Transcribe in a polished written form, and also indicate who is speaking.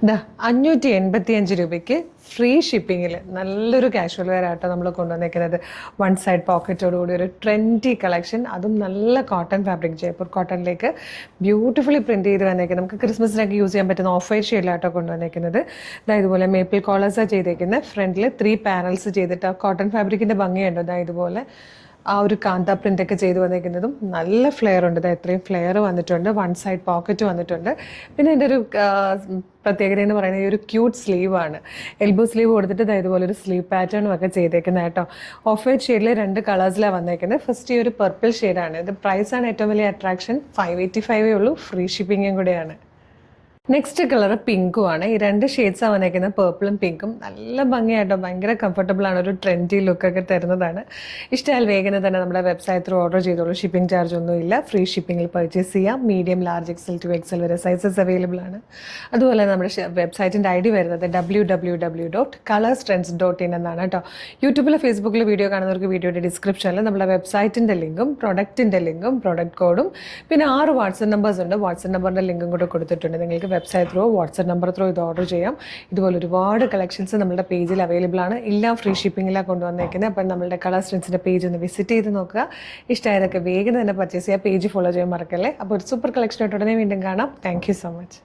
Speaker 1: ദാ 585 രൂപയ്ക്ക് ഫ്രീ ഷിപ്പിങ്ങിൽ നല്ലൊരു കാഷ്വൽ വെയർ ആട്ടോ നമ്മൾ കൊണ്ടുവന്നേക്കുന്നത്. വൺ സൈഡ് പോക്കറ്റോടുകൂടി ഒരു ട്രെൻഡി കളക്ഷൻ, അതും നല്ല കോട്ടൺ ഫാബ്രിക്, ജയ്പൂർ കോട്ടണിലേക്ക് ബ്യൂട്ടിഫുള്ളി പ്രിൻറ്റ് ചെയ്ത് വന്നേക്കുന്നത്. നമുക്ക് ക്രിസ്മസിനൊക്കെ യൂസ് ചെയ്യാൻ പറ്റുന്ന ഓഫ് വൈറ്റ് ഷെയ്ഡിലാട്ടോ കൊണ്ടുവന്നേക്കുന്നത്. ഇതുപോലെ മേപ്പിൾ കോളേഴ്സാണ് ചെയ്തേക്കുന്നത്. ഫ്രണ്ടിൽ 3 പാനൽസ് ചെയ്തിട്ട് ആ കോട്ടൺ ഫാബ്രിക്കിൻ്റെ ഭംഗിയുണ്ടോ ഇതുപോലെ ആ ഒരു കാന്ത പ്രിൻ്റൊക്കെ ചെയ്ത് വന്നേക്കുന്നതും നല്ല ഫ്ലെയർ ഉണ്ട്. ഇത്രയും ഫ്ലെയർ വന്നിട്ടുണ്ട്. വൺ സൈഡ് പോക്കറ്റ് വന്നിട്ടുണ്ട്. പിന്നെ എൻ്റെ ഒരു പ്രത്യേകത എന്ന് പറയുന്നത് ഈ ഒരു ക്യൂട്ട് സ്ലീവാണ്. എൽബോ സ്ലീവ് കൊടുത്തിട്ട് ഇതുപോലെ ഒരു സ്ലീവ് പാറ്റേണും ഒക്കെ ചെയ്തേക്കുന്നത് കേട്ടോ. ഓഫ് വൈറ്റ് ഷെയ്ഡിൽ 2 കളേഴ്സിലാണ് വന്നേക്കുന്നത്. ഫസ്റ്റ് ഈ ഒരു പർപ്പിൾ ഷെയ്ഡാണ്. ഇത് പ്രൈസാണ് ഏറ്റവും വലിയ അട്രാക്ഷൻ. 585 ഉള്ളൂ. ഫ്രീ ഷിപ്പിങ്ങും കൂടെയാണ്. നെക്സ്റ്റ് കളർ പിങ്കും ആണ്. ഈ 2 ഷെയ്ഡ്സാണ് വന്നേക്കുന്നത്, പേർപ്പിളും പിങ്കും. നല്ല ഭംഗിയായിട്ടോ, ഭയങ്കര കംഫർട്ടബിൾ ആണ്. ഒരു ട്രെൻഡി ലുക്കൊക്കെ തരുന്നതാണ്. ഇഷ്ടമായാൽ വേഗം തന്നെ നമ്മുടെ വെബ്സൈറ്റ് ത്രൂ ഓർഡർ ചെയ്തോളൂ. ഷിപ്പിംഗ് ചാർജ് ഒന്നുമില്ല. ഫ്രീ ഷിപ്പിങ്ങിൽ പർച്ചേസ് ചെയ്യാം. Medium, large, XL to XL വരെ സൈസസ് അവൈലബിൾ ആണ്. അതുപോലെ നമ്മുടെ വെബ്സൈറ്റിൻ്റെ ID വരുന്നത് www.colorstrends.in എന്നാണ് കേട്ടോ. യൂട്യൂബിലോ ഫേസ്ബുക്കിലോ വീഡിയോ കാണുന്നവർക്ക് വീഡിയോയുടെ ഡിസ്ക്രിപ്ഷനിൽ നമ്മുടെ വെബ്സൈറ്റിൻ്റെ ലിങ്കും പ്രൊഡക്റ്റിൻ്റെ ലിങ്കും പ്രൊഡക്റ്റ് കോഡും പിന്നെ 6 വാട്സപ്പ് നമ്പേഴ്സ് ഉണ്ട്. വാട്സപ്പ് നമ്പറിൻ്റെ ലിങ്കും കൂടെ കൊടുത്തിട്ടുണ്ട്. നിങ്ങൾക്ക് website through, WhatsApp number through ഇത് ഓർഡർ ചെയ്യാം. ഇതുപോലെ ഒരുപാട് കളക്ഷൻസ് നമ്മുടെ പേജിൽ അവൈലബിൾ ആണ്. എല്ലാം ഫ്രീ ഷിപ്പിങ്ങിലാണ് കൊണ്ടുവന്നേക്കുന്നത്. അപ്പം നമ്മുടെ കളർ സ്ട്രെൻസിൻ്റെ പേജ് ഒന്ന് വിസിറ്റ് ചെയ്ത് നോക്കുക. ഇഷ്ടമായതൊക്കെ വേഗം തന്നെ പർച്ചേസ് ചെയ്യുക. പേജ് ഫോളോ ചെയ്യാൻ മറക്കല്ലേ. അപ്പോൾ ഒരു സൂപ്പർ കളക്ഷനായിട്ട് ഉടനെ വീണ്ടും കാണാം. Thank you so much.